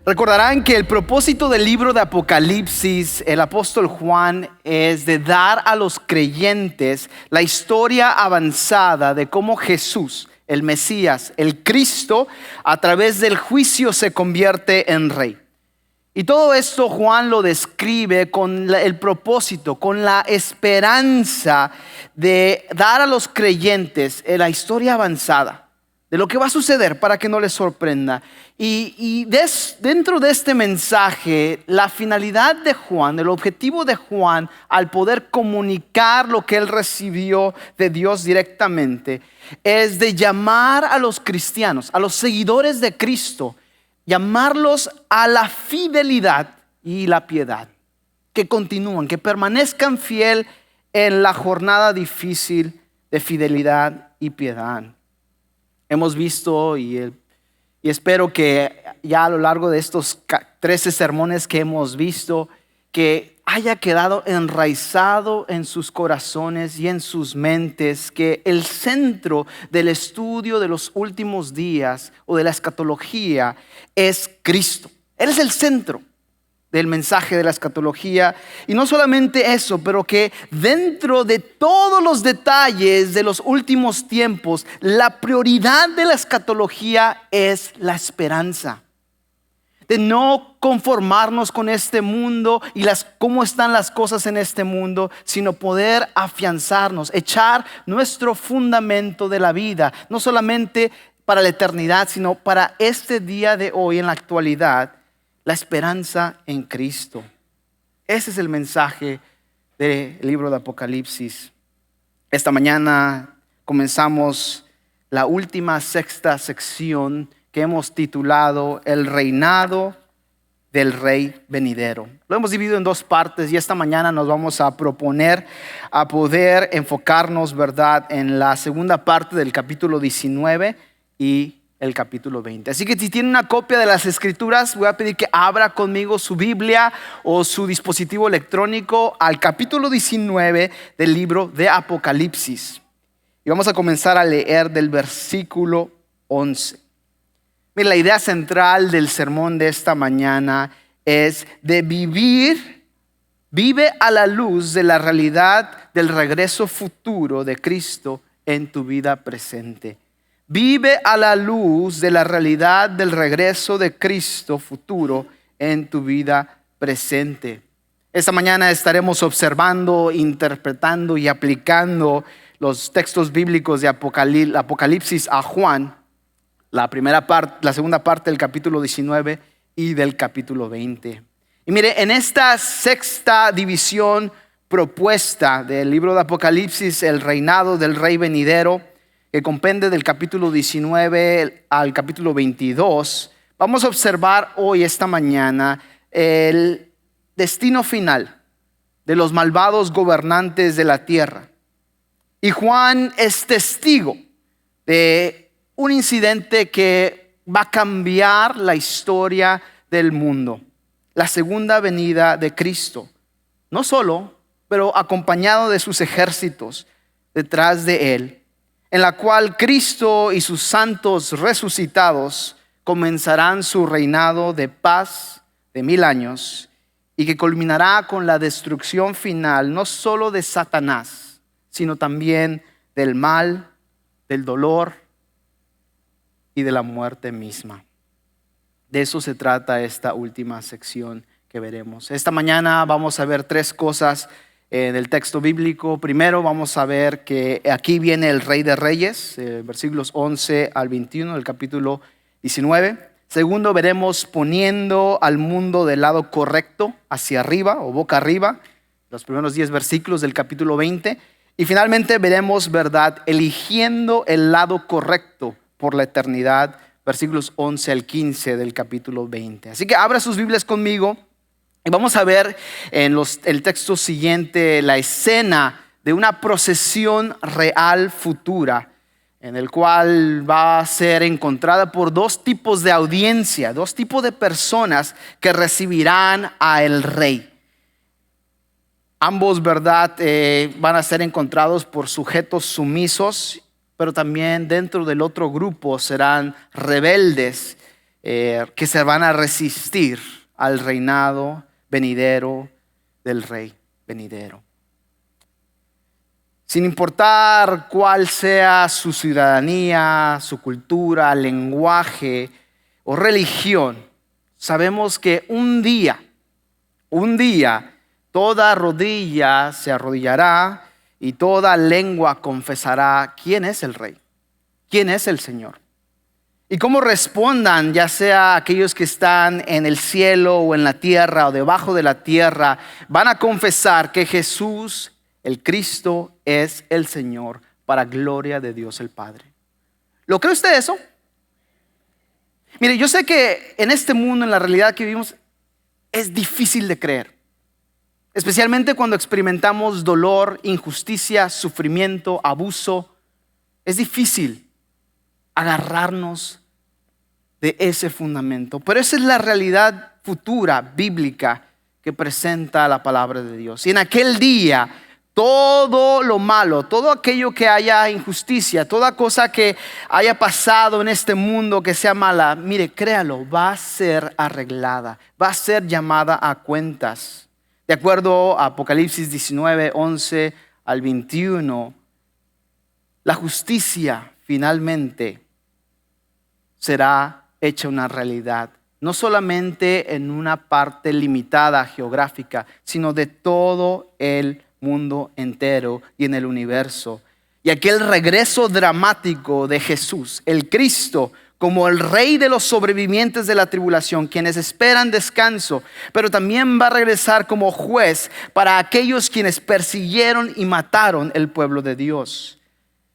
Recordarán que el propósito del libro de Apocalipsis, el apóstol Juan, es de dar a los creyentes la historia avanzada de cómo Jesús, el Mesías, el Cristo, a través del juicio se convierte en rey. Y todo esto Juan lo describe con el propósito, con la esperanza de dar a los creyentes la historia avanzada de lo que va a suceder para que no les sorprenda. Dentro de este mensaje, la finalidad de Juan, el objetivo de Juan al poder comunicar lo que él recibió de Dios directamente, es de llamar a los cristianos, a los seguidores de Cristo, llamarlos a la fidelidad y la piedad, que continúan, que permanezcan fiel en la jornada difícil de fidelidad y piedad. Hemos visto y espero que ya a lo largo de estos 13 sermones que hemos visto, que haya quedado enraizado en sus corazones y en sus mentes que el centro del estudio de los últimos días o de la escatología es Cristo. Él es el centro del mensaje de la escatología, y no solamente eso, pero que dentro de todos los detalles de los últimos tiempos, la prioridad de la escatología es la esperanza. De no conformarnos con este mundo y cómo están las cosas en este mundo, sino poder afianzarnos, echar nuestro fundamento de la vida, no solamente para la eternidad, sino para este día de hoy, en la actualidad, la esperanza en Cristo. Ese es el mensaje del libro de Apocalipsis. Esta mañana comenzamos la última sexta sección que hemos titulado El reinado del Rey venidero. Lo hemos dividido en dos partes y esta mañana nos vamos a proponer a poder enfocarnos, ¿verdad?, en la segunda parte del capítulo 19 y el capítulo 20. Así que si tienen una copia de las escrituras, voy a pedir que abra conmigo su Biblia o su dispositivo electrónico al capítulo 19 del libro de Apocalipsis. Y vamos a comenzar a leer del versículo 11. Mira, la idea central del sermón de esta mañana es de vive a la luz de la realidad del regreso futuro de Cristo en tu vida presente. Vive a la luz de la realidad del regreso de Cristo futuro en tu vida presente. Esta mañana estaremos observando, interpretando y aplicando los textos bíblicos de Apocalipsis a Juan, la segunda parte del capítulo 19 y del capítulo 20. Y mire, en esta sexta división propuesta del libro de Apocalipsis, el reinado del Rey venidero, que compende del capítulo 19 al capítulo 22, vamos a observar hoy, esta mañana, el destino final de los malvados gobernantes de la tierra. Y Juan es testigo de un incidente que va a cambiar la historia del mundo: la segunda venida de Cristo. No solo, pero acompañado de sus ejércitos detrás de él, en la cual Cristo y sus santos resucitados comenzarán su reinado de paz de 1000 años, y que culminará con la destrucción final no solo de Satanás, sino también del mal, del dolor y de la muerte misma. De eso se trata esta última sección que veremos. Esta mañana vamos a ver tres cosas del texto bíblico. Primero vamos a ver que aquí viene el Rey de Reyes, versículos 11 al 21 del capítulo 19. Segundo, veremos poniendo al mundo del lado correcto, hacia arriba o boca arriba, los primeros 10 versículos del capítulo 20. Y finalmente veremos, ¿verdad?, eligiendo el lado correcto por la eternidad, versículos 11 al 15 del capítulo 20. Así que abra sus Biblias conmigo. Y vamos a ver en el texto siguiente la escena de una procesión real futura, en el cual va a ser encontrada por dos tipos de audiencia, dos tipos de personas que recibirán a el rey. Ambos, ¿verdad?, van a ser encontrados por sujetos sumisos, pero también dentro del otro grupo serán rebeldes, que se van a resistir al reinado venidero del Rey venidero. Sin importar cuál sea su ciudadanía, su cultura, lenguaje o religión, sabemos que un día, toda rodilla se arrodillará y toda lengua confesará quién es el Rey, quién es el Señor. Y cómo respondan, ya sea aquellos que están en el cielo o en la tierra o debajo de la tierra, van a confesar que Jesús, el Cristo, es el Señor para gloria de Dios el Padre. ¿Lo cree usted eso? Mire, yo sé que en este mundo, en la realidad que vivimos, es difícil de creer. Especialmente cuando experimentamos dolor, injusticia, sufrimiento, abuso. Es difícil agarrarnos de ese fundamento. Pero esa es la realidad futura, bíblica, que presenta la palabra de Dios. Y en aquel día, todo lo malo, todo aquello que haya injusticia, toda cosa que haya pasado en este mundo que sea mala, mire, créalo, va a ser arreglada, va a ser llamada a cuentas. De acuerdo a Apocalipsis 19, 11 al 21, la justicia finalmente será hecha una realidad, no solamente en una parte limitada geográfica, sino de todo el mundo entero y en el universo. Y aquel regreso dramático de Jesús, el Cristo, como el Rey de los sobrevivientes de la tribulación, quienes esperan descanso, pero también va a regresar como juez para aquellos quienes persiguieron y mataron el pueblo de Dios.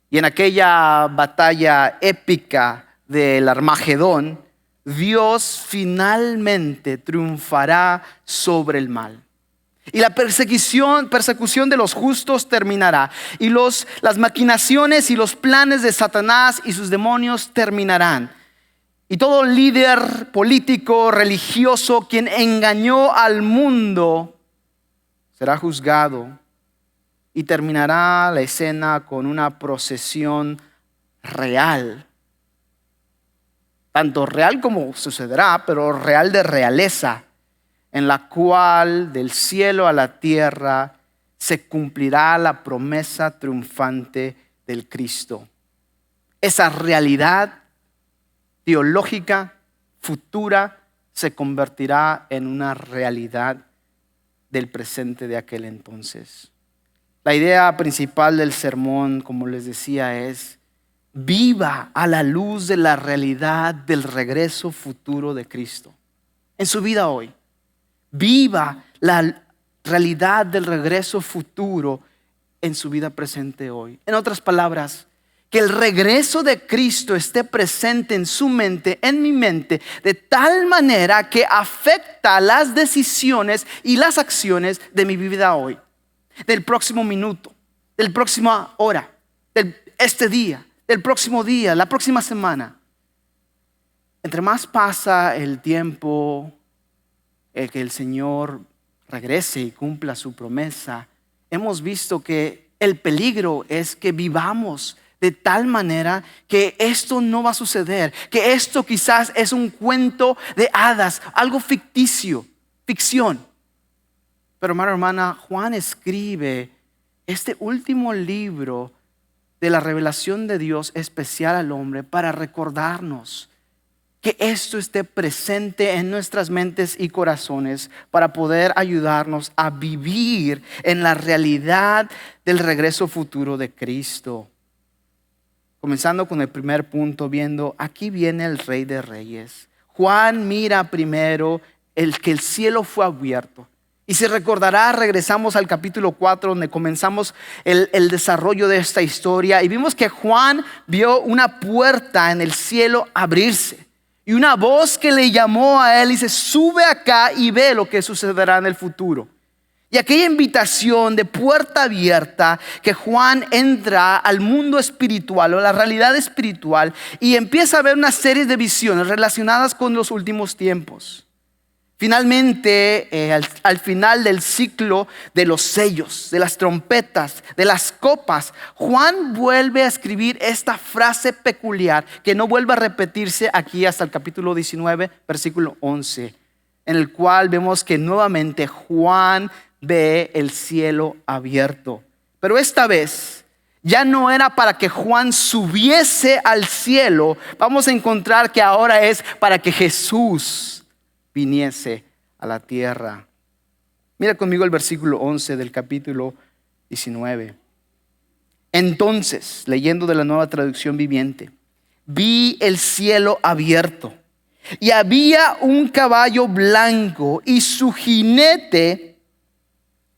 Y en aquella batalla épica del Armagedón, Dios finalmente triunfará sobre el mal. Y la persecución de los justos terminará. Y las maquinaciones y los planes de Satanás y sus demonios terminarán. Y todo líder político, religioso, quien engañó al mundo, será juzgado. Y terminará la escena con una procesión real. Tanto real como sucederá, pero real de realeza, en la cual del cielo a la tierra se cumplirá la promesa triunfante del Cristo. Esa realidad teológica futura se convertirá en una realidad del presente de aquel entonces. La idea principal del sermón, como les decía, es: viva a la luz de la realidad del regreso futuro de Cristo en su vida hoy. Viva la realidad del regreso futuro en su vida presente hoy. En otras palabras, que el regreso de Cristo esté presente en su mente, en mi mente, de tal manera que afecta las decisiones y las acciones de mi vida hoy, del próximo minuto, del próxima hora, este día, del próximo día, la próxima semana. Entre más pasa el tiempo, que el Señor regrese y cumpla su promesa, hemos visto que el peligro es que vivamos de tal manera que esto no va a suceder, que esto quizás es un cuento de hadas, algo ficticio, ficción. Pero hermano, hermana, Juan escribe este último libro de la revelación de Dios especial al hombre para recordarnos que esto esté presente en nuestras mentes y corazones para poder ayudarnos a vivir en la realidad del regreso futuro de Cristo. Comenzando con el primer punto, viendo, aquí viene el Rey de Reyes. Juan mira primero que el cielo fue abierto. Y si recordará, regresamos al capítulo 4 donde comenzamos el desarrollo de esta historia y vimos que Juan vio una puerta en el cielo abrirse. Y una voz que le llamó a él y dice: sube acá y ve lo que sucederá en el futuro. Y aquella invitación de puerta abierta, que Juan entra al mundo espiritual o la realidad espiritual y empieza a ver una serie de visiones relacionadas con los últimos tiempos. Finalmente, al final del ciclo de los sellos, de las trompetas, de las copas, Juan vuelve a escribir esta frase peculiar que no vuelve a repetirse aquí hasta el capítulo 19, versículo 11, en el cual vemos que nuevamente Juan ve el cielo abierto. Pero esta vez ya no era para que Juan subiese al cielo. Vamos a encontrar que ahora es para que Jesús viniese a la tierra. Mira conmigo el versículo 11 del capítulo 19. Entonces, leyendo de la Nueva Traducción Viviente, vi el cielo abierto y había un caballo blanco y su jinete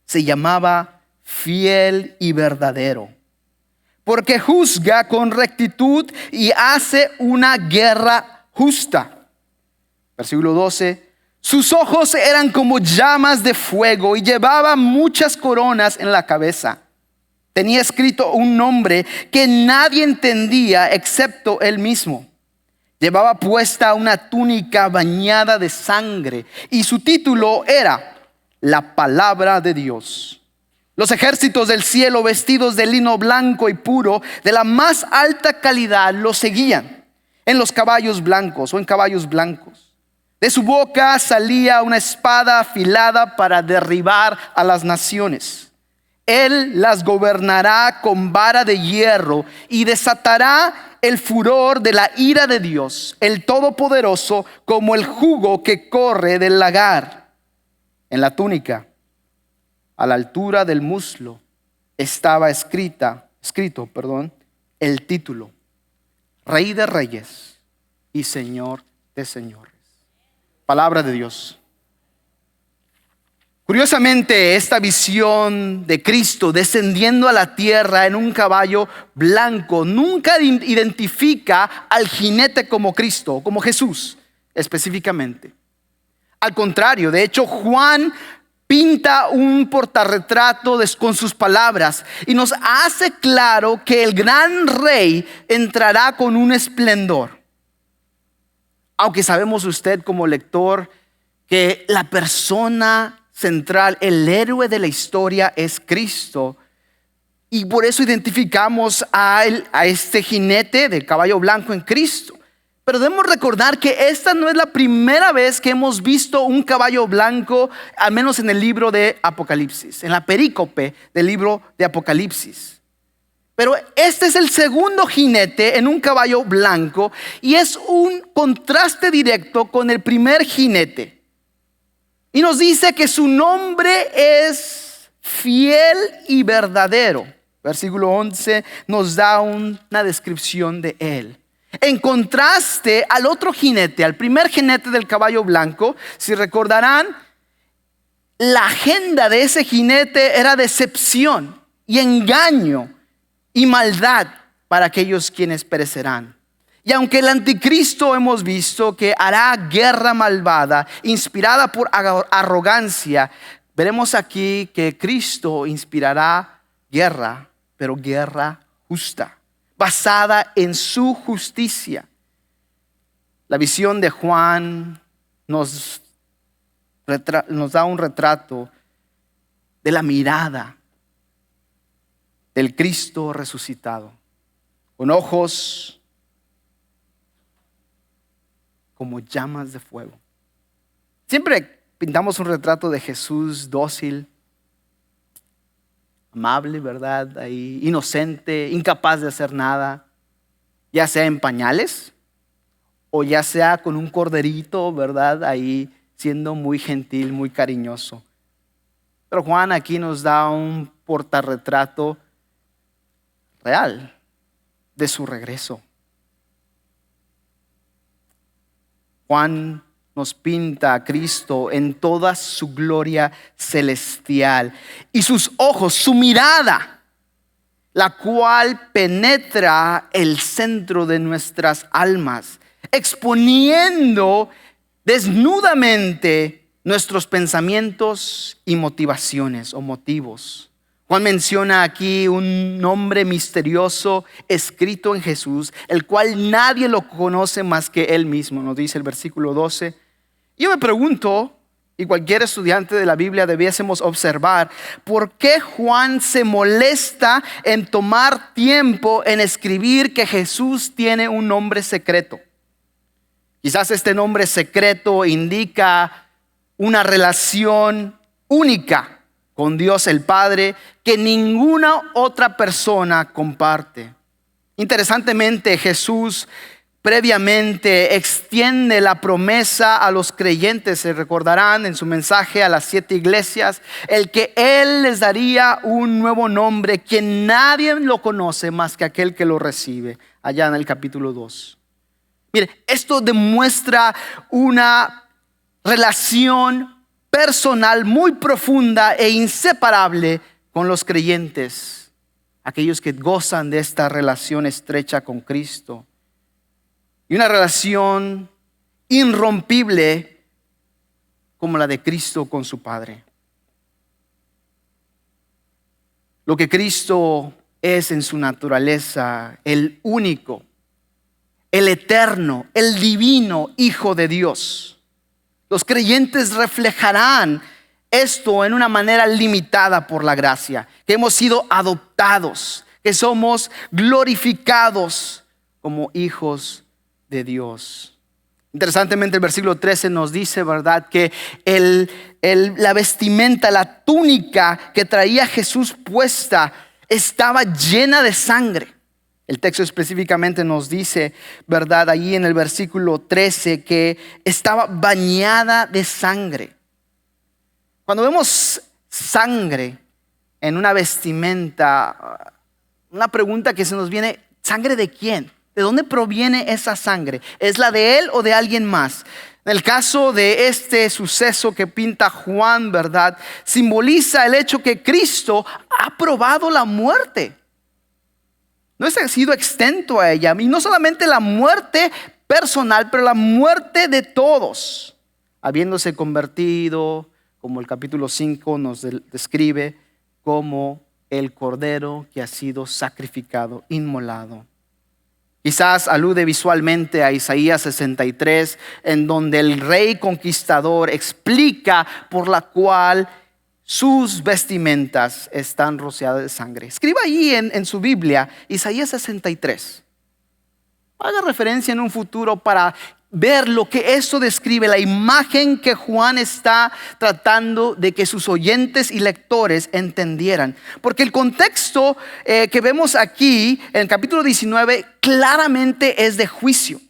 se llamaba Fiel y Verdadero, porque juzga con rectitud y hace una guerra justa. Versículo 12, sus ojos eran como llamas de fuego y llevaba muchas coronas en la cabeza. Tenía escrito un nombre que nadie entendía excepto él mismo. Llevaba puesta una túnica bañada de sangre y su título era La Palabra de Dios. Los ejércitos del cielo, vestidos de lino blanco y puro, de la más alta calidad, lo seguían en los caballos blancos o en caballos blancos. De su boca salía una espada afilada para derribar a las naciones. Él las gobernará con vara de hierro y desatará el furor de la ira de Dios, el Todopoderoso, como el jugo que corre del lagar. En la túnica, a la altura del muslo, estaba escrito, el título: Rey de Reyes y Señor de Señores. Palabra de Dios. Curiosamente, esta visión de Cristo descendiendo a la tierra en un caballo blanco nunca identifica al jinete como Cristo, como Jesús específicamente. Al contrario, de hecho, Juan pinta un portarretrato con sus palabras y nos hace claro que el gran rey entrará con un esplendor. Aunque sabemos usted como lector que la persona central, el héroe de la historia es Cristo, y por eso identificamos a este jinete del caballo blanco en Cristo. Pero debemos recordar que esta no es la primera vez que hemos visto un caballo blanco, al menos en el libro de Apocalipsis, en la perícope del libro de Apocalipsis. Pero este es el segundo jinete en un caballo blanco y es un contraste directo con el primer jinete. Y nos dice que su nombre es Fiel y Verdadero. Versículo 11 nos da una descripción de él. En contraste al otro jinete, al primer jinete del caballo blanco, si recordarán, la agenda de ese jinete era decepción y engaño y maldad para aquellos quienes perecerán. Y aunque el anticristo hemos visto que hará guerra malvada, inspirada por arrogancia, veremos aquí que Cristo inspirará guerra, pero guerra justa, basada en su justicia. La visión de Juan nos da un retrato de la mirada del Cristo resucitado, con ojos como llamas de fuego. Siempre pintamos un retrato de Jesús dócil, amable, ¿verdad? Ahí, inocente, incapaz de hacer nada, ya sea en pañales o ya sea con un corderito, ¿verdad? Ahí siendo muy gentil, muy cariñoso. Pero Juan aquí nos da un portarretrato real de su regreso. Juan nos pinta a Cristo en toda su gloria celestial y sus ojos, su mirada, la cual penetra el centro de nuestras almas, exponiendo desnudamente nuestros pensamientos y motivaciones o motivos. Juan menciona aquí un nombre misterioso escrito en Jesús, el cual nadie lo conoce más que él mismo, nos dice el versículo 12. Yo me pregunto, y cualquier estudiante de la Biblia debiésemos observar por qué Juan se molesta en tomar tiempo en escribir que Jesús tiene un nombre secreto. Quizás este nombre secreto indica una relación única con Dios el Padre que ninguna otra persona comparte. Interesantemente, Jesús previamente extiende la promesa a los creyentes. Se recordarán en su mensaje a las 7 iglesias, el que Él les daría un nuevo nombre, que nadie lo conoce más que aquel que lo recibe, allá en el capítulo 2. Mire, esto demuestra una relación personal muy profunda e inseparable con los creyentes, aquellos que gozan de esta relación estrecha con Cristo. Y una relación irrompible como la de Cristo con su Padre. Lo que Cristo es en su naturaleza, el único, el eterno, el divino Hijo de Dios. Los creyentes reflejarán esto en una manera limitada por la gracia, que hemos sido adoptados, que somos glorificados como hijos de Dios. Interesantemente, el versículo 13 nos dice, ¿verdad?, que la vestimenta, la túnica que traía Jesús puesta estaba llena de sangre. El texto específicamente nos dice, ¿verdad?, ahí en el versículo 13, que estaba bañada de sangre. Cuando vemos sangre en una vestimenta, una pregunta que se nos viene, ¿sangre de quién? ¿De dónde proviene esa sangre? ¿Es la de él o de alguien más? En el caso de este suceso que pinta Juan, ¿verdad?, simboliza el hecho que Cristo ha probado la muerte. No ha sido exento a ella. Y no solamente la muerte personal, pero la muerte de todos. Habiéndose convertido, como el capítulo 5 nos describe, como el cordero que ha sido sacrificado, inmolado. Quizás alude visualmente a Isaías 63, en donde el rey conquistador explica por la cual sus vestimentas están rociadas de sangre. Escriba ahí en su Biblia Isaías 63. Haga referencia en un futuro para ver lo que eso describe, la imagen que Juan está tratando de que sus oyentes y lectores entendieran. Porque el contexto que vemos aquí en el capítulo 19 claramente es de juicio.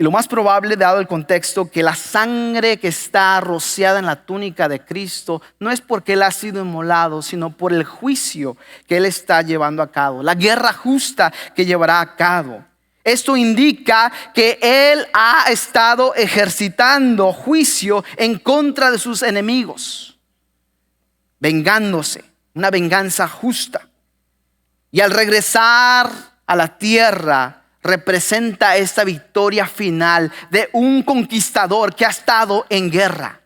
Y lo más probable, dado el contexto, que la sangre que está rociada en la túnica de Cristo no es porque Él ha sido inmolado, sino por el juicio que Él está llevando a cabo, la guerra justa que llevará a cabo. Esto indica que Él ha estado ejercitando juicio en contra de sus enemigos, vengándose, una venganza justa. Y al regresar a la tierra, representa esta victoria final de un conquistador que ha estado en guerra.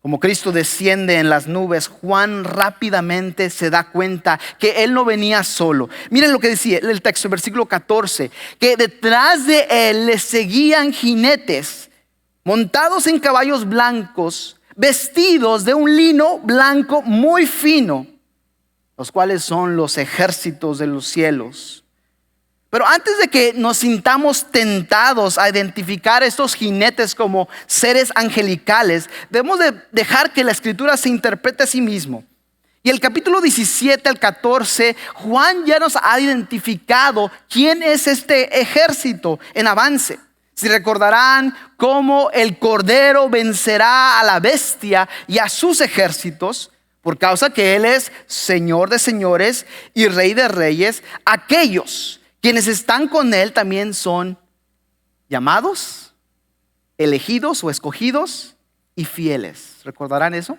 Como Cristo desciende en las nubes, Juan rápidamente se da cuenta que Él no venía solo. Miren lo que decía el texto, versículo 14, que detrás de Él le seguían jinetes montados en caballos blancos, vestidos de un lino blanco muy fino, los cuales son los ejércitos de los cielos. Pero antes de que nos sintamos tentados a identificar a estos jinetes como seres angelicales, debemos de dejar que la escritura se interprete a sí mismo. Y el capítulo 17 al 14, Juan ya nos ha identificado quién es este ejército en avance. Si recordarán cómo el cordero vencerá a la bestia y a sus ejércitos, por causa que Él es Señor de señores y Rey de reyes, aquellos quienes están con Él también son llamados, elegidos o escogidos y fieles. ¿Recordarán eso?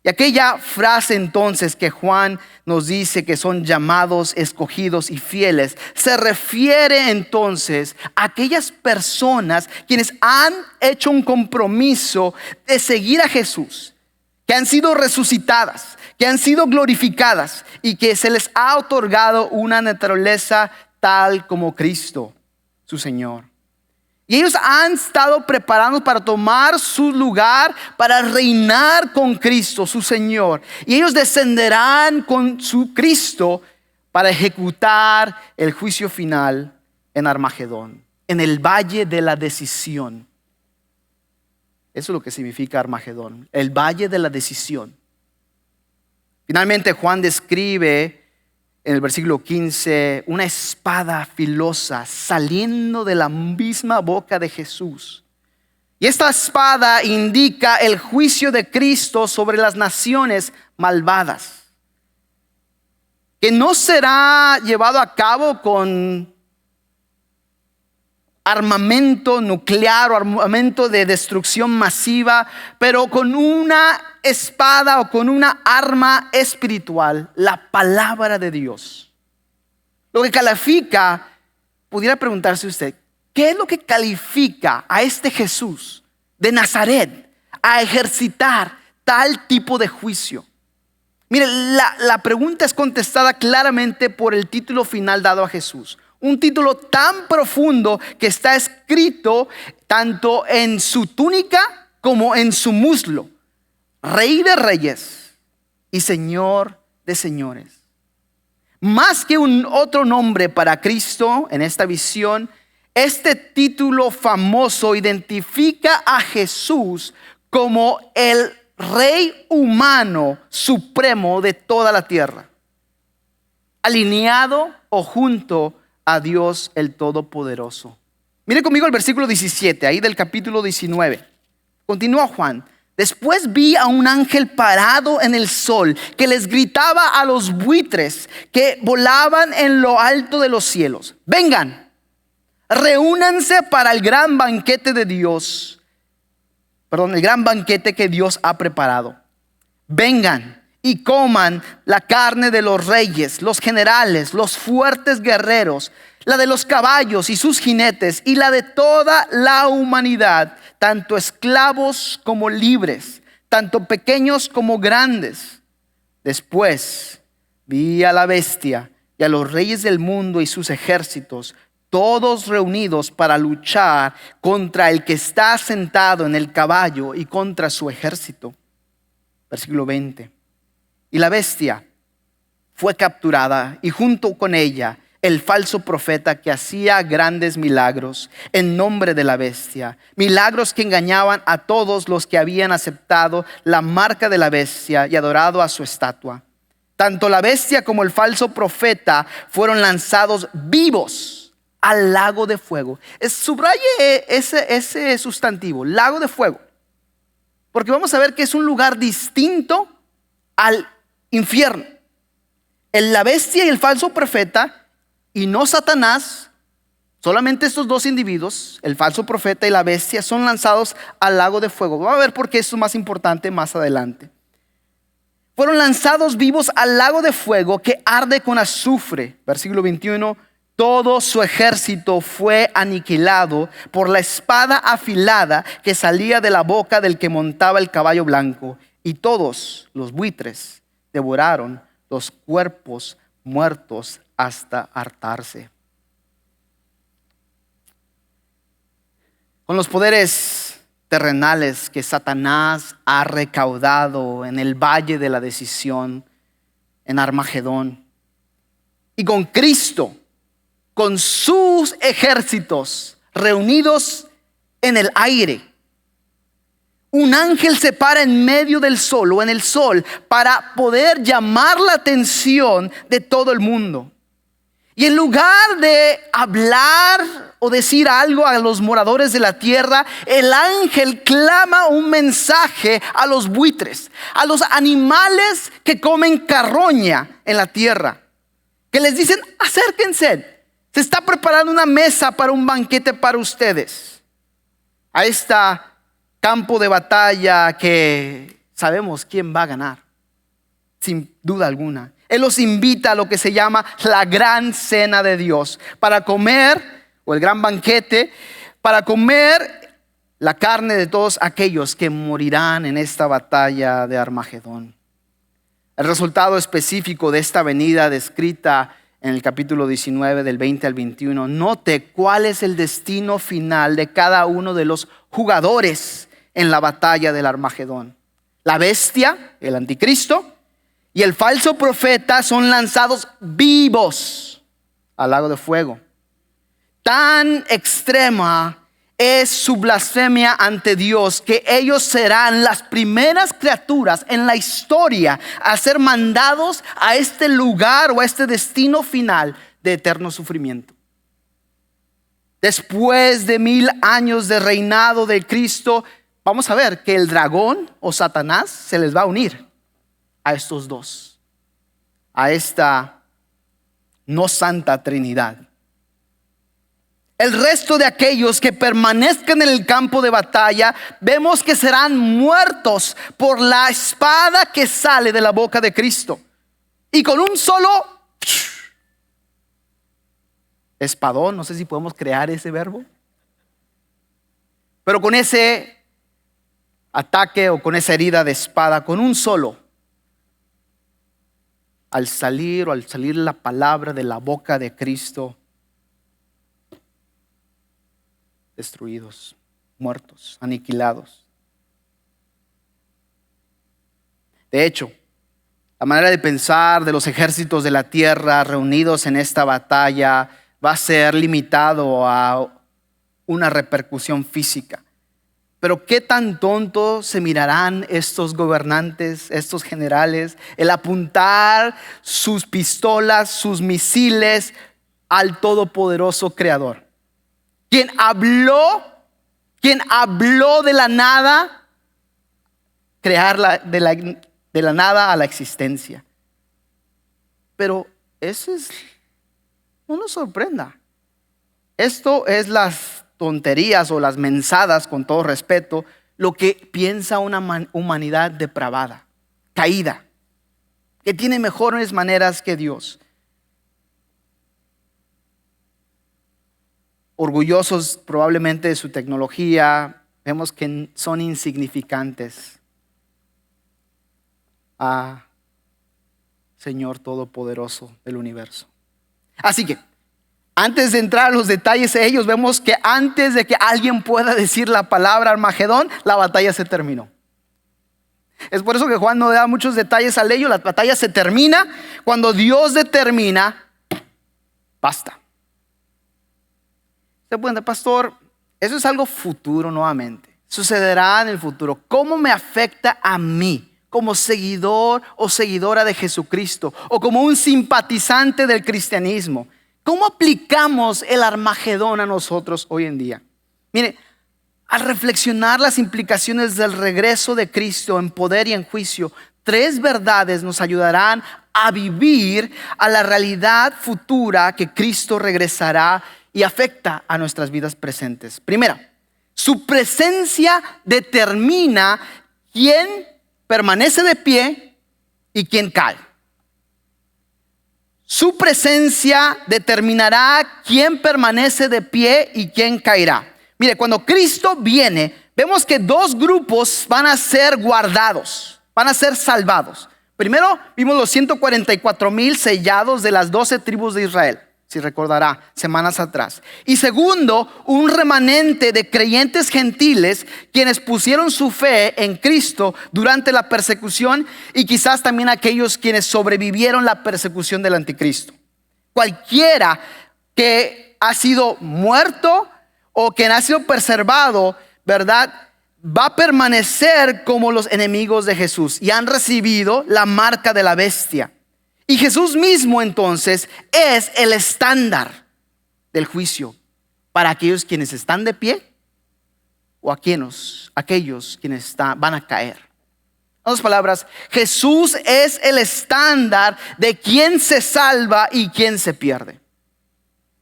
Y aquella frase entonces que Juan nos dice que son llamados, escogidos y fieles, se refiere entonces a aquellas personas quienes han hecho un compromiso de seguir a Jesús, que han sido resucitadas, que han sido glorificadas y que se les ha otorgado una naturaleza tal como Cristo, su Señor. Y ellos han estado preparados para tomar su lugar, para reinar con Cristo, su Señor. Y ellos descenderán con su Cristo para ejecutar el juicio final en Armagedón, en el valle de la decisión. Eso es lo que significa Armagedón, el valle de la decisión. Finalmente Juan describe en el versículo 15 una espada filosa saliendo de la misma boca de Jesús. Y esta espada indica el juicio de Cristo sobre las naciones malvadas, que no será llevado a cabo con armamento nuclear o armamento de destrucción masiva, pero con una espada o con una arma espiritual, la palabra de Dios. Lo que califica, pudiera preguntarse usted, ¿qué es lo que califica a este Jesús de Nazaret a ejercitar tal tipo de juicio? Mire, la pregunta es contestada claramente por el título final dado a Jesús. Un título tan profundo que está escrito tanto en su túnica como en su muslo. Rey de reyes y Señor de señores. Más que un otro nombre para Cristo en esta visión, este título famoso identifica a Jesús como el Rey humano supremo de toda la tierra, alineado o junto a Dios el Todopoderoso. Mire conmigo el versículo 17, ahí del capítulo 19. Continúa Juan. Después vi a un ángel parado en el sol que les gritaba a los buitres que volaban en lo alto de los cielos: vengan, reúnanse para el gran banquete de Dios. El gran banquete que Dios ha preparado. Vengan y coman la carne de los reyes, los generales, los fuertes guerreros, la de los caballos y sus jinetes, y la de toda la humanidad, tanto esclavos como libres, tanto pequeños como grandes. Después vi a la bestia y a los reyes del mundo y sus ejércitos, todos reunidos para luchar contra el que está sentado en el caballo y contra su ejército. Versículo 20. Y la bestia fue capturada, y junto con ella el falso profeta que hacía grandes milagros en nombre de la bestia. Milagros que engañaban a todos los que habían aceptado la marca de la bestia y adorado a su estatua. Tanto la bestia como el falso profeta fueron lanzados vivos al lago de fuego. Subraye ese sustantivo, lago de fuego, porque vamos a ver que es un lugar distinto al infierno. La bestia y el falso profeta, y no Satanás, solamente estos dos individuos, el falso profeta y la bestia, son lanzados al lago de fuego. Vamos a ver por qué esto es más importante más adelante. Fueron lanzados vivos al lago de fuego que arde con azufre. Versículo 21. Todo su ejército fue aniquilado por la espada afilada que salía de la boca del que montaba el caballo blanco. Y todos los buitres devoraron los cuerpos muertos hasta hartarse. Con los poderes terrenales que Satanás ha recaudado en el valle de la decisión, en Armagedón, y con Cristo, con sus ejércitos reunidos en el aire, un ángel se para en medio del sol o en el sol para poder llamar la atención de todo el mundo. Y en lugar de hablar o decir algo a los moradores de la tierra, el ángel clama un mensaje a los buitres, a los animales que comen carroña en la tierra, que les dicen: acérquense, se está preparando una mesa para un banquete para ustedes. A este campo de batalla que sabemos quién va a ganar, sin duda alguna. Él los invita a lo que se llama la gran cena de Dios, para comer, o el gran banquete, para comer la carne de todos aquellos que morirán en esta batalla de Armagedón. El resultado específico de esta venida descrita en el capítulo 19 del 20 al 21, note cuál es el destino final de cada uno de los jugadores en la batalla del Armagedón. La bestia, el anticristo, y el falso profeta son lanzados vivos al lago de fuego. Tan extrema es su blasfemia ante Dios que ellos serán las primeras criaturas en la historia a ser mandados a este lugar o a este destino final de eterno sufrimiento. Después de 1000 años de reinado de Cristo, vamos a ver que el dragón o Satanás se les va a unir a estos dos, a esta no santa Trinidad. El resto de aquellos que permanezcan en el campo de batalla, vemos que serán muertos por la espada que sale de la boca de Cristo. Y con un solo espadón, no sé si podemos crear ese verbo, pero con ese ataque o con esa herida de espada, con un solo, al salir la palabra de la boca de Cristo, destruidos, muertos, aniquilados. De hecho, la manera de pensar de los ejércitos de la tierra reunidos en esta batalla va a ser limitado a una repercusión física. Pero qué tan tontos se mirarán estos gobernantes, estos generales, el apuntar sus pistolas, sus misiles al todopoderoso Creador. Quien habló de la nada, crear de la nada a la existencia. Pero eso no nos sorprenda. Esto es las tonterías o las mensadas, con todo respeto, lo que piensa una humanidad depravada, caída, que tiene mejores maneras que Dios. Orgullosos probablemente de su tecnología, vemos que son insignificantes a Señor Todopoderoso del universo. Así que, antes de entrar a los detalles de ellos, vemos que antes de que alguien pueda decir la palabra Armagedón, la batalla se terminó. Es por eso que Juan no da muchos detalles al ello. La batalla se termina cuando Dios determina, basta. Se puede, pastor, eso es algo futuro nuevamente. Sucederá en el futuro. ¿Cómo me afecta a mí como seguidor o seguidora de Jesucristo o como un simpatizante del cristianismo? ¿Cómo aplicamos el Armagedón a nosotros hoy en día? Mire, al reflexionar las implicaciones del regreso de Cristo en poder y en juicio, 3 verdades nos ayudarán a vivir a la realidad futura que Cristo regresará y afecta a nuestras vidas presentes. Primera, su presencia determina quién permanece de pie y quién cae. Su presencia determinará quién permanece de pie y quién caerá. Mire, cuando Cristo viene, vemos que 2 grupos van a ser guardados, van a ser salvados. Primero, vimos los 144,000 sellados de las 12 tribus de Israel, si recordará, semanas atrás. Y segundo, un remanente de creyentes gentiles quienes pusieron su fe en Cristo durante la persecución y quizás también aquellos quienes sobrevivieron la persecución del anticristo. Cualquiera que ha sido muerto o que ha sido preservado, ¿verdad?, va a permanecer como los enemigos de Jesús y han recibido la marca de la bestia. Y Jesús mismo entonces es el estándar del juicio para aquellos quienes están de pie o aquellos quienes van a caer. En otras palabras, Jesús es el estándar de quién se salva y quién se pierde.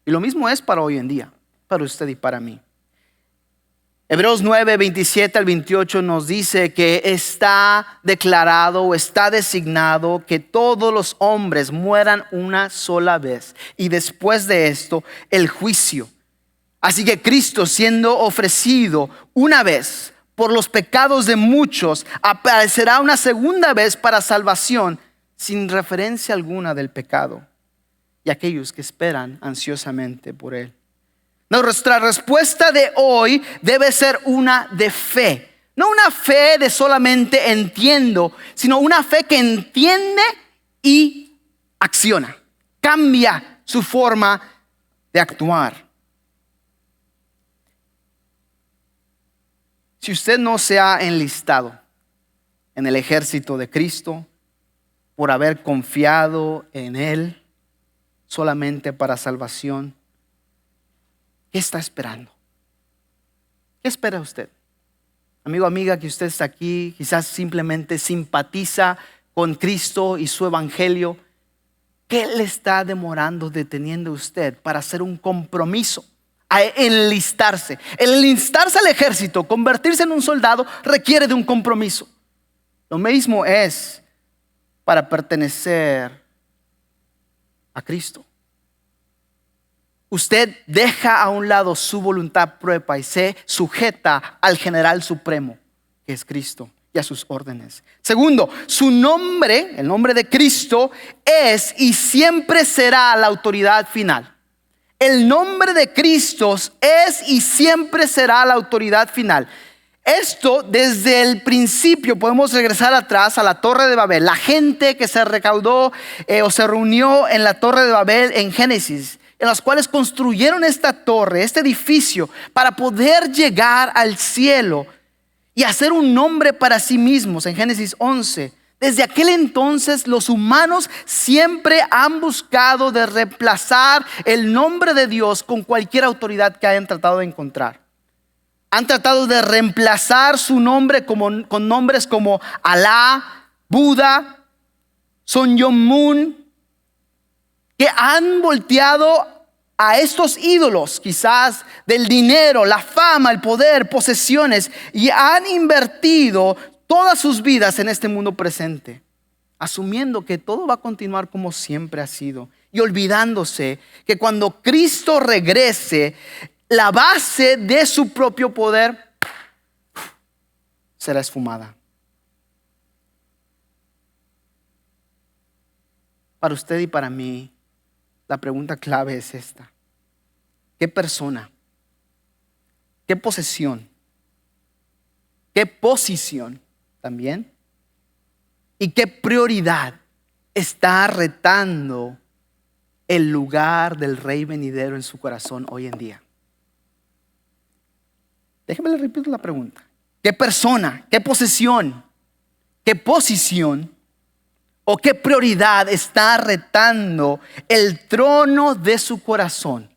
Y lo mismo es para hoy en día, para usted y para mí. Hebreos 9, 27 al 28 nos dice que está declarado o está designado que todos los hombres mueran una sola vez y después de esto el juicio. Así que Cristo, siendo ofrecido una vez por los pecados de muchos, aparecerá una segunda vez para salvación sin referencia alguna del pecado. y aquellos que esperan ansiosamente por Él. Nuestra respuesta de hoy debe ser una de fe. No una fe de solamente entiendo, sino una fe que entiende y acciona. Cambia su forma de actuar. Si usted no se ha enlistado en el ejército de Cristo por haber confiado en Él solamente para salvación, ¿qué está esperando? ¿Qué espera usted? Amigo, amiga, que usted está aquí, quizás simplemente simpatiza con Cristo y su evangelio. ¿Qué le está demorando, deteniendo usted para hacer un compromiso? A enlistarse. El enlistarse al ejército, convertirse en un soldado, requiere de un compromiso. Lo mismo es para pertenecer a Cristo. Usted deja a un lado su voluntad propia y se sujeta al general supremo, que es Cristo, y a sus órdenes. Segundo, su nombre, el nombre de Cristo, es y siempre será la autoridad final. El nombre de Cristo es y siempre será la autoridad final. Esto desde el principio podemos regresar atrás a la Torre de Babel. La gente que se recaudó o se reunió en la Torre de Babel en Génesis, en las cuales construyeron esta torre, este edificio, para poder llegar al cielo y hacer un nombre para sí mismos en Génesis 11. Desde aquel entonces los humanos siempre han buscado de reemplazar el nombre de Dios con cualquier autoridad que hayan tratado de encontrar. Han tratado de reemplazar su nombre con nombres como Alá, Buda, Sun Moon, que han volteado a estos ídolos, quizás del dinero, la fama, el poder, posesiones, y han invertido todas sus vidas en este mundo presente, asumiendo que todo va a continuar como siempre ha sido y olvidándose que cuando Cristo regrese, la base de su propio poder será esfumada. Para usted y para mí, la pregunta clave es esta: ¿qué persona, qué posesión, qué posición también y qué prioridad está retando el lugar del Rey venidero en su corazón hoy en día? Déjeme le repito la pregunta: ¿qué persona, qué posesión, qué posición o qué prioridad está retando el trono de su corazón?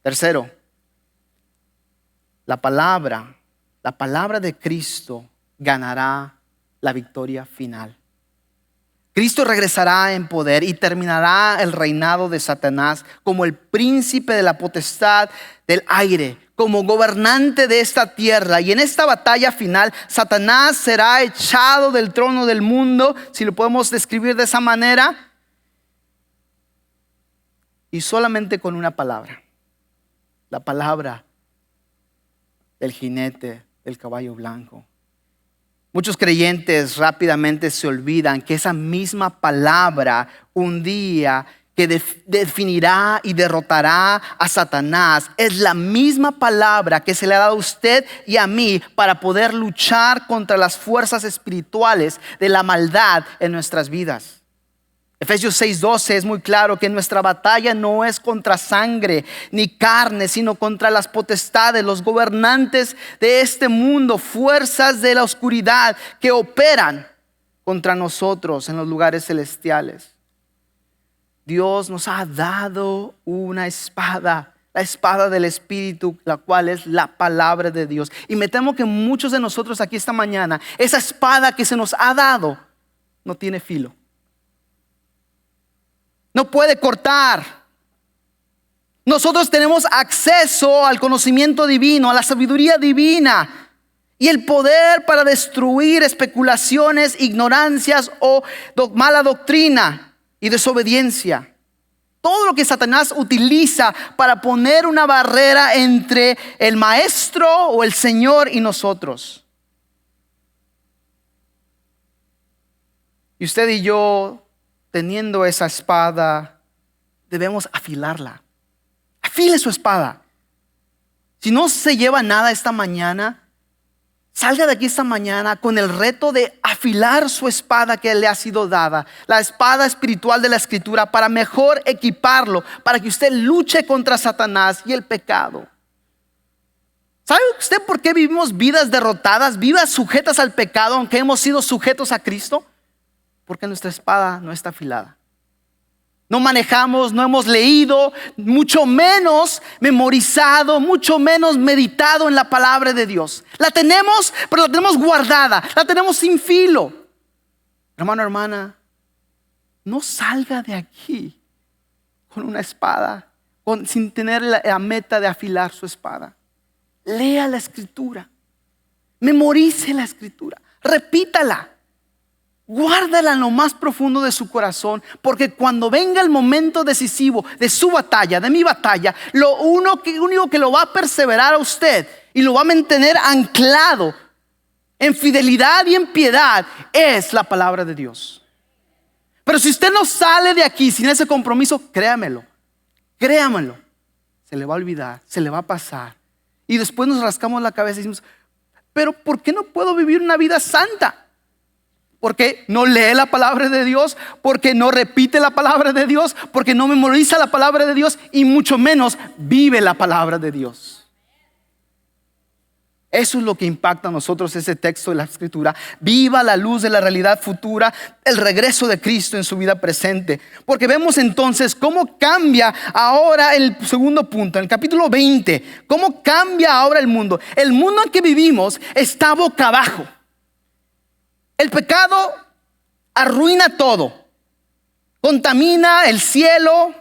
Tercero, la palabra de Cristo ganará la victoria final. Cristo regresará en poder y terminará el reinado de Satanás como el príncipe de la potestad del aire, como gobernante de esta tierra. Y en esta batalla final, Satanás será echado del trono del mundo, si lo podemos describir de esa manera, y solamente con una palabra: la palabra del jinete del caballo blanco. Muchos creyentes rápidamente se olvidan que esa misma palabra un día que definirá y derrotará a Satanás es la misma palabra que se le ha dado a usted y a mí para poder luchar contra las fuerzas espirituales de la maldad en nuestras vidas. Efesios 6:12 es muy claro que nuestra batalla no es contra sangre ni carne, sino contra las potestades, los gobernantes de este mundo, fuerzas de la oscuridad que operan contra nosotros en los lugares celestiales. Dios nos ha dado una espada, la espada del Espíritu, la cual es la palabra de Dios. Y me temo que muchos de nosotros aquí esta mañana, esa espada que se nos ha dado no tiene filo. No puede cortar. Nosotros tenemos acceso al conocimiento divino, a la sabiduría divina y el poder para destruir especulaciones, ignorancias o mala doctrina y desobediencia. Todo lo que Satanás utiliza para poner una barrera entre el maestro o el Señor y nosotros. Y usted y yo, teniendo esa espada debemos afilarla. Afile su espada. Si no se lleva nada esta mañana, salga de aquí esta mañana con el reto de afilar su espada que le ha sido dada, la espada espiritual de la Escritura, para mejor equiparlo, para que usted luche contra Satanás y el pecado. ¿Sabe usted por qué vivimos vidas derrotadas, vidas sujetas al pecado, aunque hemos sido sujetos a Cristo? Porque nuestra espada no está afilada. No manejamos, no hemos leído, mucho menos memorizado, mucho menos meditado en la palabra de Dios. La tenemos, pero la tenemos guardada, la tenemos sin filo. Hermano, hermana, no salga de aquí con una espada, sin tener la meta de afilar su espada. Lea la Escritura, memorice la Escritura, repítala. Guárdala en lo más profundo de su corazón, porque cuando venga el momento decisivo de su batalla, de mi batalla, lo único que lo va a perseverar a usted y lo va a mantener anclado en fidelidad y en piedad es la palabra de Dios. Pero si usted no sale de aquí sin ese compromiso, créamelo, se le va a olvidar, se le va a pasar. Y después nos rascamos la cabeza y decimos, pero ¿por qué no puedo vivir una vida santa? Porque no lee la palabra de Dios, porque no repite la palabra de Dios, porque no memoriza la palabra de Dios y mucho menos vive la palabra de Dios. Eso es lo que impacta a nosotros ese texto de la Escritura. Viva la luz de la realidad futura, el regreso de Cristo en su vida presente. Porque vemos entonces cómo cambia ahora el segundo punto, en el capítulo 20. Cómo cambia ahora el mundo. El mundo en que vivimos está boca abajo. El pecado arruina todo, contamina el cielo,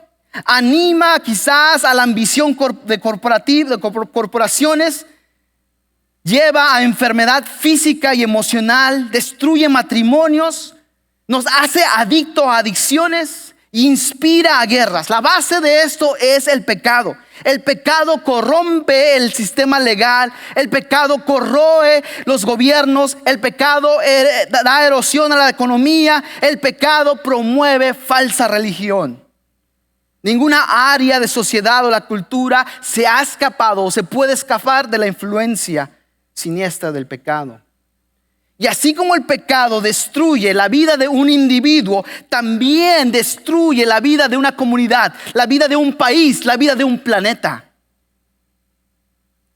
anima quizás a la ambición de corporaciones, lleva a enfermedad física y emocional, destruye matrimonios, nos hace adictos a adicciones, inspira a guerras. La base de esto es el pecado. El pecado corrompe el sistema legal, el pecado corroe los gobiernos, el pecado da erosión a la economía, el pecado promueve falsa religión. Ninguna área de sociedad o la cultura se ha escapado o se puede escapar de la influencia siniestra del pecado. Y así como el pecado destruye la vida de un individuo, también destruye la vida de una comunidad, la vida de un país, la vida de un planeta.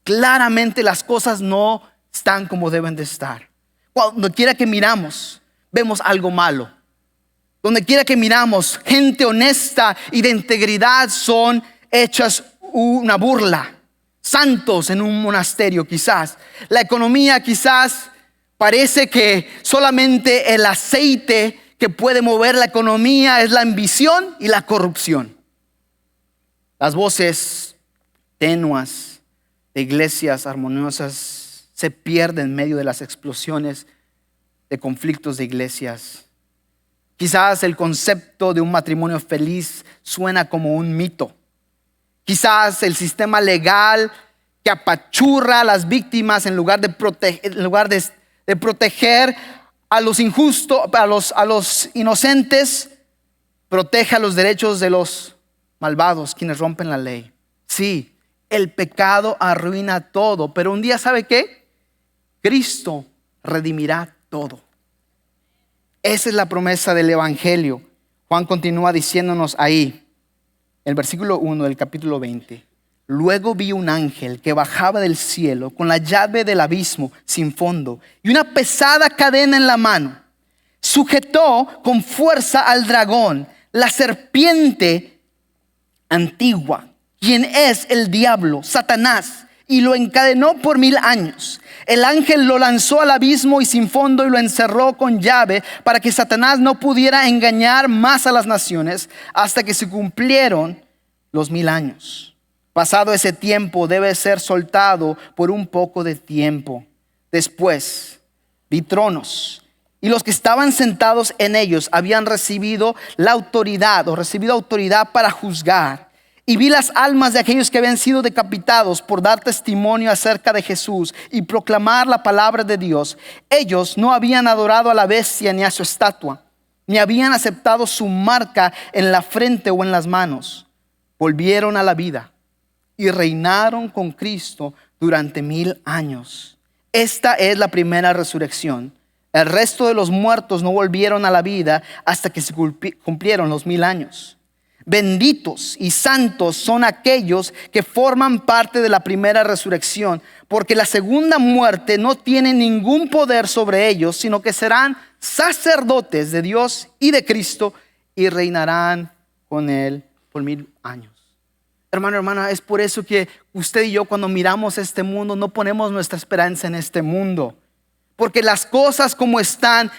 Claramente las cosas no están como deben de estar. Cuando quiera que miramos, vemos algo malo. Donde quiera que miramos, gente honesta y de integridad son hechas una burla. Santos en un monasterio quizás. La economía quizás parece que solamente el aceite que puede mover la economía es la ambición y la corrupción. Las voces tenues de iglesias armoniosas se pierden en medio de las explosiones de conflictos de iglesias. Quizás el concepto de un matrimonio feliz suena como un mito. Quizás el sistema legal que apachurra a las víctimas en lugar de proteger a los injustos, a los inocentes, protege a los derechos de los malvados, quienes rompen la ley. Sí, el pecado arruina todo, pero un día, ¿sabe qué? Cristo redimirá todo. Esa es la promesa del Evangelio. Juan continúa diciéndonos ahí, el versículo 1 del capítulo 20. Luego vi un ángel que bajaba del cielo con la llave del abismo sin fondo y una pesada cadena en la mano. Sujetó con fuerza al dragón, la serpiente antigua, quien es el diablo, Satanás, y lo encadenó por 1000 años. El ángel lo lanzó al abismo y sin fondo y lo encerró con llave para que Satanás no pudiera engañar más a las naciones hasta que se cumplieron los 1000 años. Pasado ese tiempo debe ser soltado por un poco de tiempo. Después vi tronos y los que estaban sentados en ellos habían recibido la autoridad para juzgar. Y vi las almas de aquellos que habían sido decapitados por dar testimonio acerca de Jesús y proclamar la palabra de Dios. Ellos no habían adorado a la bestia ni a su estatua, ni habían aceptado su marca en la frente o en las manos. Volvieron a la vida y reinaron con Cristo durante 1000 años. Esta es la primera resurrección. El resto de los muertos no volvieron a la vida hasta que se cumplieron los 1000 años. Benditos y santos son aquellos que forman parte de la primera resurrección, porque la segunda muerte no tiene ningún poder sobre ellos, sino que serán sacerdotes de Dios y de Cristo y reinarán con Él por 1000 años. Hermano, hermana, es por eso que usted y yo, cuando miramos este mundo, no ponemos nuestra esperanza en este mundo, porque las cosas como están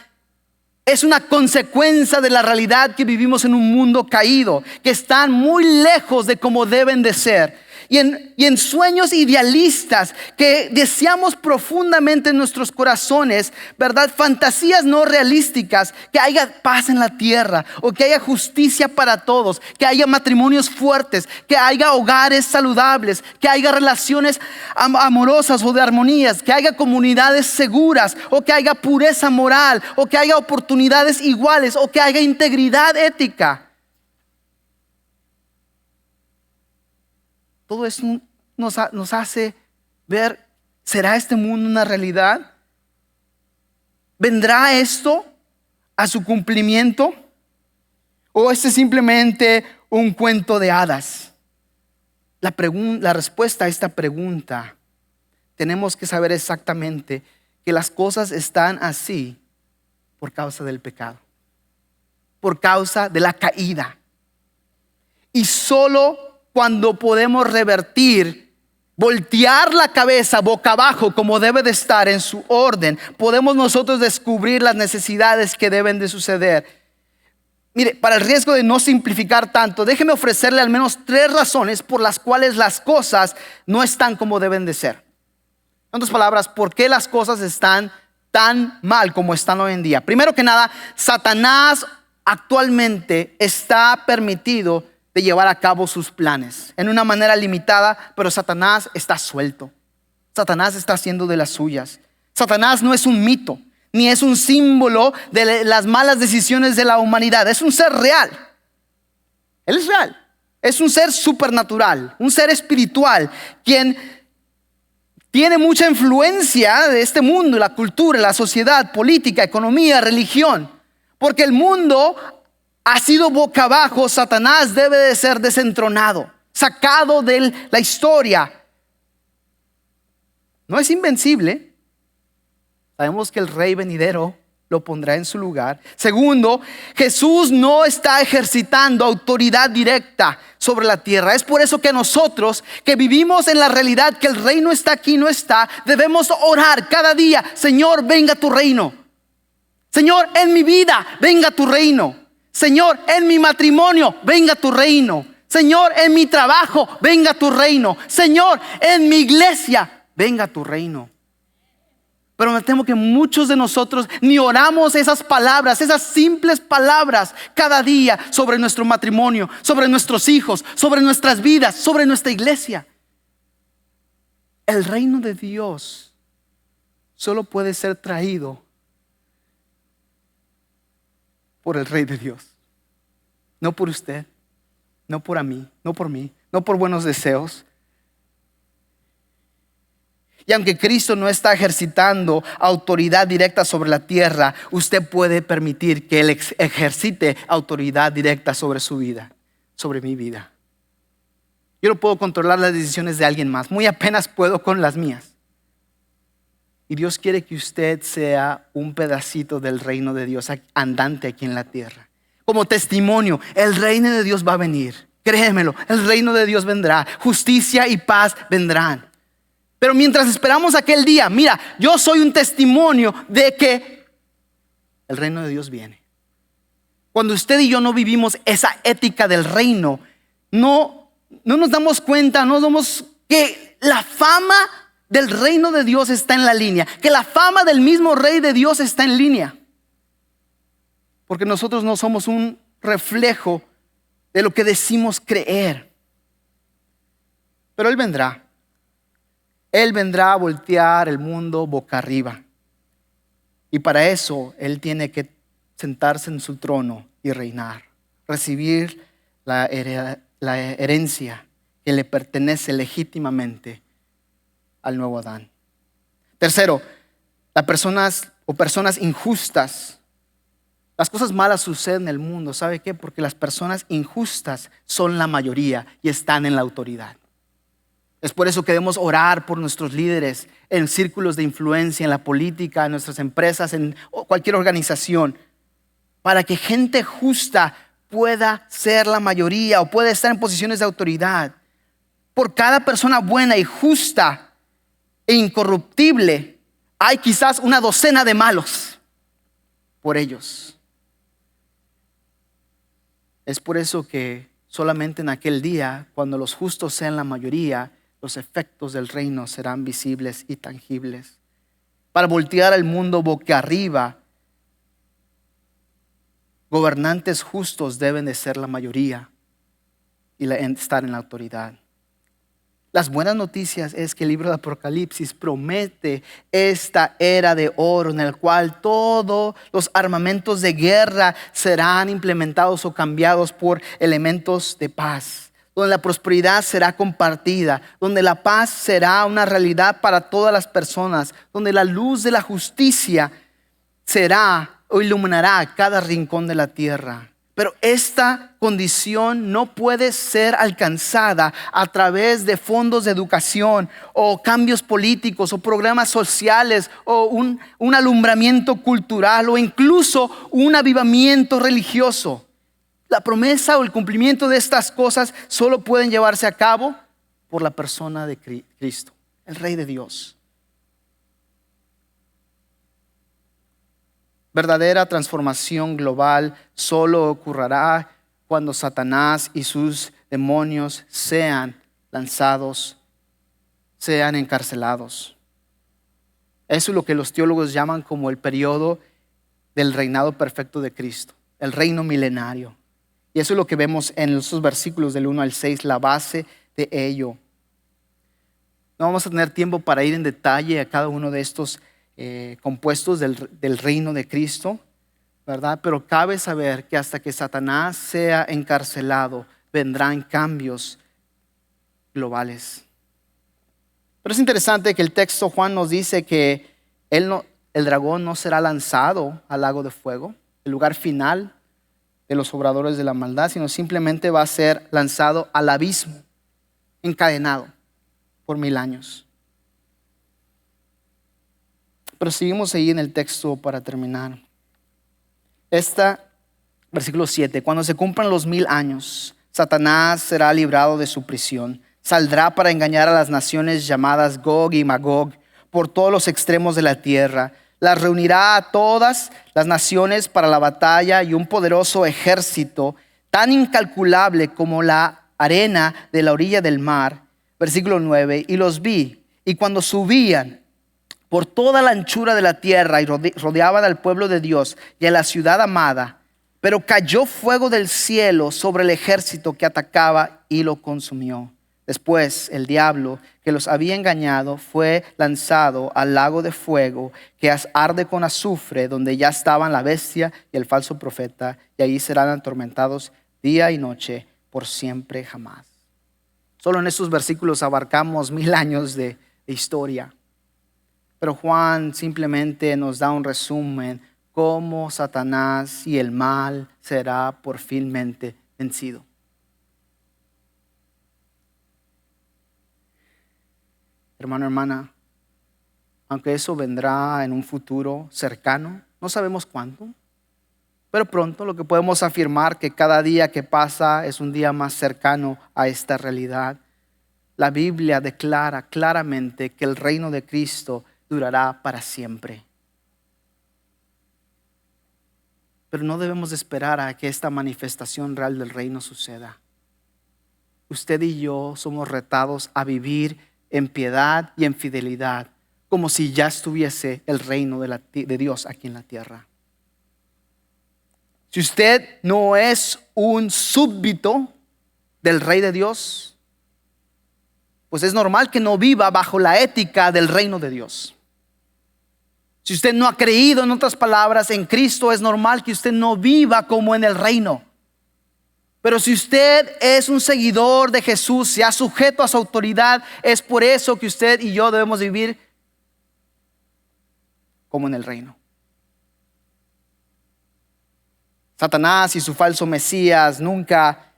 es una consecuencia de la realidad que vivimos en un mundo caído, que están muy lejos de como deben de ser. Y en sueños idealistas que deseamos profundamente en nuestros corazones, ¿verdad? Fantasías no realísticas, que haya paz en la tierra, o que haya justicia para todos, que haya matrimonios fuertes, que haya hogares saludables, que haya relaciones amorosas o de armonías, que haya comunidades seguras, o que haya pureza moral, o que haya oportunidades iguales, o que haya integridad ética. Todo eso nos hace ver, ¿será este mundo una realidad? ¿Vendrá esto a su cumplimiento? ¿O este es simplemente un cuento de hadas? La respuesta a esta pregunta, tenemos que saber exactamente que las cosas están así por causa del pecado, por causa de la caída. Y solo cuando podemos revertir, voltear la cabeza boca abajo como debe de estar en su orden, podemos nosotros descubrir las necesidades que deben de suceder. Mire, para el riesgo de no simplificar tanto, déjeme ofrecerle al menos 3 razones por las cuales las cosas no están como deben de ser. En otras palabras, ¿por qué las cosas están tan mal como están hoy en día? Primero que nada, Satanás actualmente está permitido de llevar a cabo sus planes en una manera limitada, pero Satanás está suelto. Satanás está haciendo de las suyas. Satanás no es un mito, ni es un símbolo de las malas decisiones de la humanidad. Es un ser real. Él es real. Es un ser supernatural, un ser espiritual, quien tiene mucha influencia de este mundo, la cultura, la sociedad, política, economía, religión. Porque el mundo ha sido boca abajo. Satanás debe de ser desentronado, sacado de la historia. No es invencible. Sabemos que el rey venidero lo pondrá en su lugar. Segundo, Jesús no está ejercitando autoridad directa sobre la tierra. Es por eso que nosotros, que vivimos en la realidad que el reino está aquí, no está, debemos orar cada día: Señor, venga tu reino. Señor, en mi vida, venga tu reino. Señor, en mi matrimonio, venga tu reino. Señor, en mi trabajo, venga tu reino. Señor, en mi iglesia, venga tu reino. Pero me temo que muchos de nosotros ni oramos esas palabras, esas simples palabras cada día sobre nuestro matrimonio, sobre nuestros hijos, sobre nuestras vidas, sobre nuestra iglesia. El reino de Dios solo puede ser traído por el Rey de Dios, no por usted, no por mí, no por mí, no por buenos deseos. Y aunque Cristo no está ejercitando autoridad directa sobre la tierra, usted puede permitir que Él ejercite autoridad directa sobre su vida, sobre mi vida. Yo no puedo controlar las decisiones de alguien más, muy apenas puedo con las mías. Y Dios quiere que usted sea un pedacito del reino de Dios andante aquí en la tierra. Como testimonio, el reino de Dios va a venir. Créemelo, el reino de Dios vendrá. Justicia y paz vendrán. Pero mientras esperamos aquel día, mira, yo soy un testimonio de que el reino de Dios viene. Cuando usted y yo no vivimos esa ética del reino, no nos damos cuenta, no damos que la fama del reino de Dios está en la línea, que la fama del mismo Rey de Dios está en línea. Porque nosotros no somos un reflejo de lo que decimos creer. Pero Él vendrá. Él vendrá a voltear el mundo boca arriba. Y para eso Él tiene que sentarse en su trono y reinar, recibir la herencia que le pertenece legítimamente al nuevo Adán. Tercero, las personas injustas. Las cosas malas suceden en el mundo. ¿Sabe qué? Porque las personas injustas son la mayoría y están en la autoridad. Es por eso que debemos orar por nuestros líderes en círculos de influencia, en la política, en nuestras empresas, en cualquier organización, para que gente justa pueda ser la mayoría o pueda estar en posiciones de autoridad. Por cada persona buena y justa e incorruptible, hay quizás una docena de malos por ellos. Es por eso que solamente en aquel día, cuando los justos sean la mayoría, los efectos del reino serán visibles y tangibles. Para voltear el mundo boca arriba, gobernantes justos deben de ser la mayoría y estar en la autoridad. Las buenas noticias es que el libro de Apocalipsis promete esta era de oro en el cual todos los armamentos de guerra serán implementados o cambiados por elementos de paz, donde la prosperidad será compartida, donde la paz será una realidad para todas las personas, donde la luz de la justicia será o iluminará cada rincón de la tierra. Pero esta condición no puede ser alcanzada a través de fondos de educación o cambios políticos o programas sociales o un alumbramiento cultural o incluso un avivamiento religioso. La promesa o el cumplimiento de estas cosas solo pueden llevarse a cabo por la persona de Cristo, el Rey de Dios. Verdadera transformación global solo ocurrirá cuando Satanás y sus demonios sean lanzados, sean encarcelados. Eso es lo que los teólogos llaman como el periodo del reinado perfecto de Cristo, el reino milenario. Y eso es lo que vemos en esos versículos del 1 al 6, la base de ello. No vamos a tener tiempo para ir en detalle a cada uno de estos compuestos del reino de Cristo, ¿verdad? Pero cabe saber que hasta que Satanás sea encarcelado, vendrán cambios globales. Pero es interesante que el texto Juan nos dice que el dragón no será lanzado al lago de fuego, el lugar final de los obradores de la maldad, sino simplemente va a ser lanzado al abismo, encadenado por 1000 años. Pero seguimos ahí en el texto para terminar. Versículo 7. Cuando se cumplan los 1000 años, Satanás será librado de su prisión. Saldrá para engañar a las naciones llamadas Gog y Magog por todos los extremos de la tierra. Las reunirá a todas las naciones para la batalla y un poderoso ejército tan incalculable como la arena de la orilla del mar. Versículo 9. Y los vi, y cuando subían por toda la anchura de la tierra y rodeaban al pueblo de Dios y a la ciudad amada, pero cayó fuego del cielo sobre el ejército que atacaba y lo consumió. Después el diablo que los había engañado fue lanzado al lago de fuego que arde con azufre, donde ya estaban la bestia y el falso profeta, y allí serán atormentados día y noche por siempre jamás. Solo en estos versículos abarcamos 1000 años de historia. Pero Juan simplemente nos da un resumen cómo Satanás y el mal será por finmente vencido. Hermano, hermana, aunque eso vendrá en un futuro cercano, no sabemos cuándo, pero pronto lo que podemos afirmar que cada día que pasa es un día más cercano a esta realidad. La Biblia declara claramente que el reino de Cristo durará para siempre. Pero no debemos esperar a que esta manifestación real del reino suceda. Usted y yo somos retados a vivir en piedad y en fidelidad, como si ya estuviese el reino de Dios aquí en la tierra. Si usted no es un súbdito del Rey de Dios, pues es normal que no viva bajo la ética del reino de Dios. Si usted no ha creído, en otras palabras, en Cristo, es normal que usted no viva como en el reino. Pero si usted es un seguidor de Jesús, se ha sujeto a su autoridad, es por eso que usted y yo debemos vivir como en el reino. Satanás y su falso Mesías nunca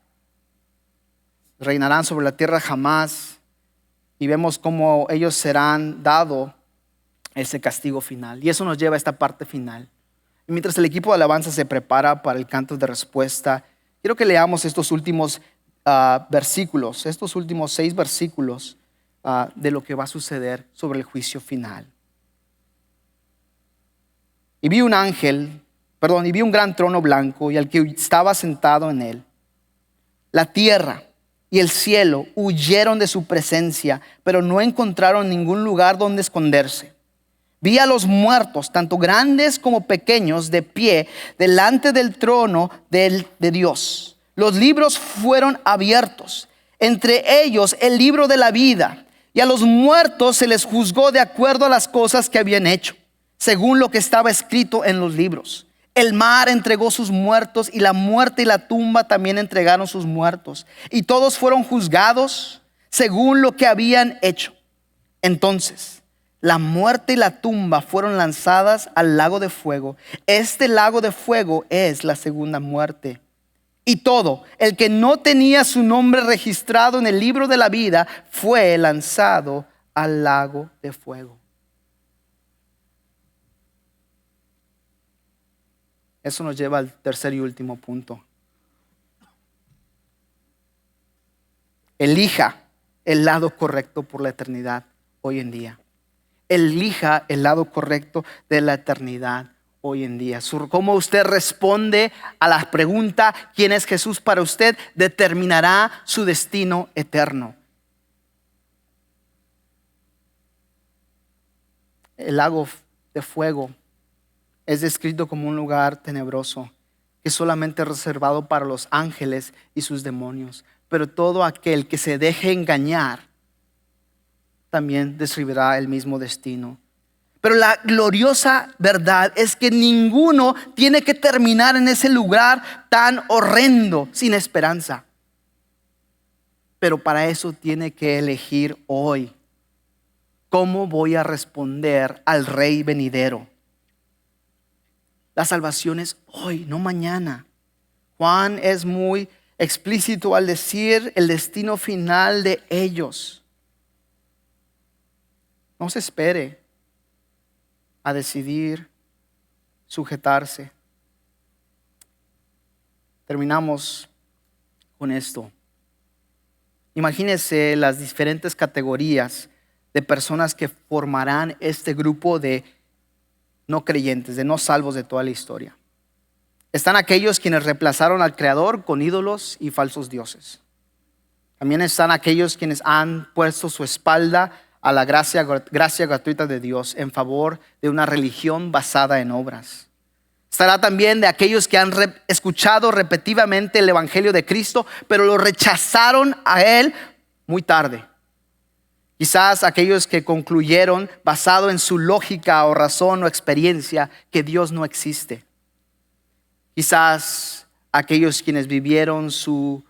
reinarán sobre la tierra jamás. Y vemos cómo ellos serán dado ese castigo final. Y eso nos lleva a esta parte final. Y mientras el equipo de alabanza se prepara para el canto de respuesta, quiero que leamos estos últimos versículos, estos últimos 6 versículos de lo que va a suceder sobre el juicio final. Y vi un gran trono blanco y al que estaba sentado en él. La tierra y el cielo huyeron de su presencia, pero no encontraron ningún lugar donde esconderse. Vi a los muertos, tanto grandes como pequeños, de pie delante del trono de Dios. Los libros fueron abiertos, entre ellos el libro de la vida, y a los muertos se les juzgó de acuerdo a las cosas que habían hecho, según lo que estaba escrito en los libros. El mar entregó sus muertos y la muerte y la tumba también entregaron sus muertos. Y todos fueron juzgados según lo que habían hecho. Entonces, la muerte y la tumba fueron lanzadas al lago de fuego. Este lago de fuego es la segunda muerte. Y todo el que no tenía su nombre registrado en el libro de la vida fue lanzado al lago de fuego. Eso nos lleva al tercer y último punto. Elija el lado correcto por la eternidad hoy en día. Elija el lado correcto de la eternidad hoy en día. Cómo usted responde a la pregunta ¿quién es Jesús para usted? Determinará su destino eterno. El lago de fuego es descrito como un lugar tenebroso que es solamente reservado para los ángeles y sus demonios. Pero todo aquel que se deje engañar también recibirá el mismo destino. Pero la gloriosa verdad es que ninguno tiene que terminar en ese lugar tan horrendo, sin esperanza. Pero para eso tiene que elegir hoy cómo voy a responder al Rey venidero. La salvación es hoy, no mañana. Juan es muy explícito al decir el destino final de ellos. No se espere a decidir sujetarse. Terminamos con esto. Imagínense las diferentes categorías de personas que formarán este grupo de no creyentes, de no salvos de toda la historia. Están aquellos quienes reemplazaron al Creador con ídolos y falsos dioses. También están aquellos quienes han puesto su espalda a la gracia gratuita de Dios en favor de una religión basada en obras. Estará también de aquellos que han escuchado repetitivamente el Evangelio de Cristo, pero lo rechazaron a Él muy tarde. Quizás aquellos que concluyeron, basado en su lógica o razón o experiencia, que Dios no existe. Quizás aquellos quienes vivieron su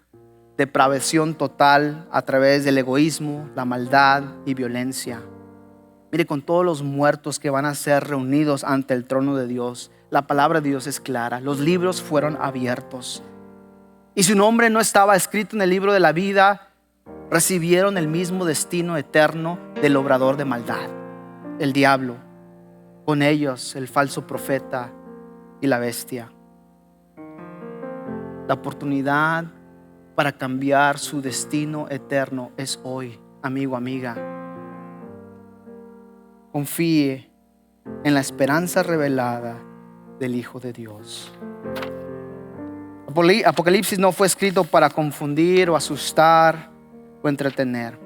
depravación total a través del egoísmo, la maldad y violencia. Mire, con todos los muertos que van a ser reunidos ante el trono de Dios, la palabra de Dios es clara. Los libros fueron abiertos. Y su nombre no estaba escrito en el libro de la vida. Recibieron el mismo destino eterno del obrador de maldad, el diablo, con ellos el falso profeta y la bestia. La oportunidad para cambiar su destino eterno es hoy, amigo, amiga. Confíe en la esperanza revelada del Hijo de Dios. Apocalipsis no fue escrito para confundir o asustar o entretener.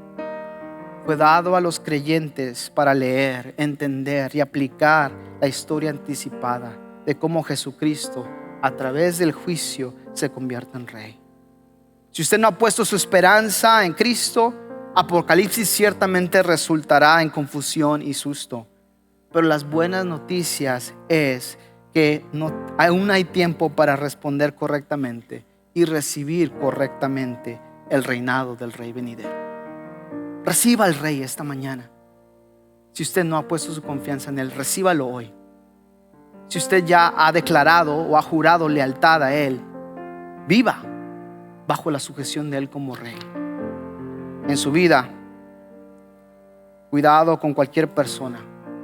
Fue dado a los creyentes para leer, entender y aplicar la historia anticipada de cómo Jesucristo, a través del juicio, se convierte en Rey. Si usted no ha puesto su esperanza en Cristo, Apocalipsis ciertamente resultará en confusión y susto. Pero las buenas noticias es que aún hay tiempo para responder correctamente y recibir correctamente el reinado del Rey venidero. Reciba al Rey esta mañana. Si usted no ha puesto su confianza en Él, recíbalo hoy. Si usted ya ha declarado o ha jurado lealtad a Él, viva bajo la sujeción de Él como Rey. En su vida, cuidado con cualquier persona,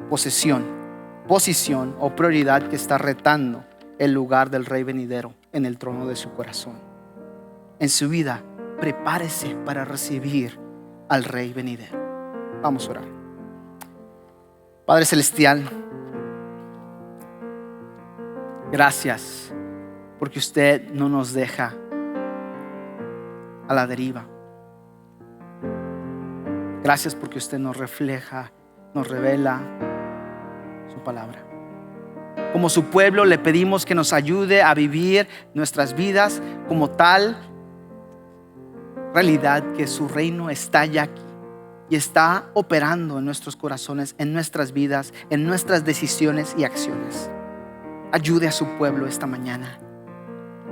posición o prioridad que está retando el lugar del Rey venidero en el trono de su corazón. En su vida, prepárese para recibir al Rey venidero. Vamos a orar. Padre celestial, gracias porque usted no nos deja a la deriva. Gracias porque usted nos refleja, nos revela su palabra. Como su pueblo le pedimos que nos ayude a vivir nuestras vidas como tal realidad que su reino está ya aquí y está operando en nuestros corazones, en nuestras vidas, en nuestras decisiones y acciones. Ayude a su pueblo esta mañana.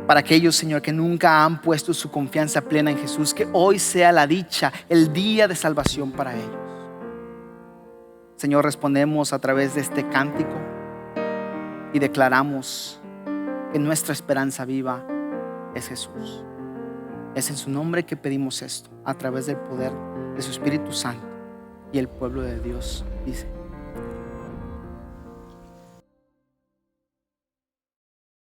Para aquellos, Señor, que nunca han puesto su confianza plena en Jesús, que hoy sea la dicha, el día de salvación para ellos. Señor, respondemos a través de este cántico y declaramos que nuestra esperanza viva es Jesús. Es en su nombre que pedimos esto, a través del poder de su Espíritu Santo. Y el pueblo de Dios dice: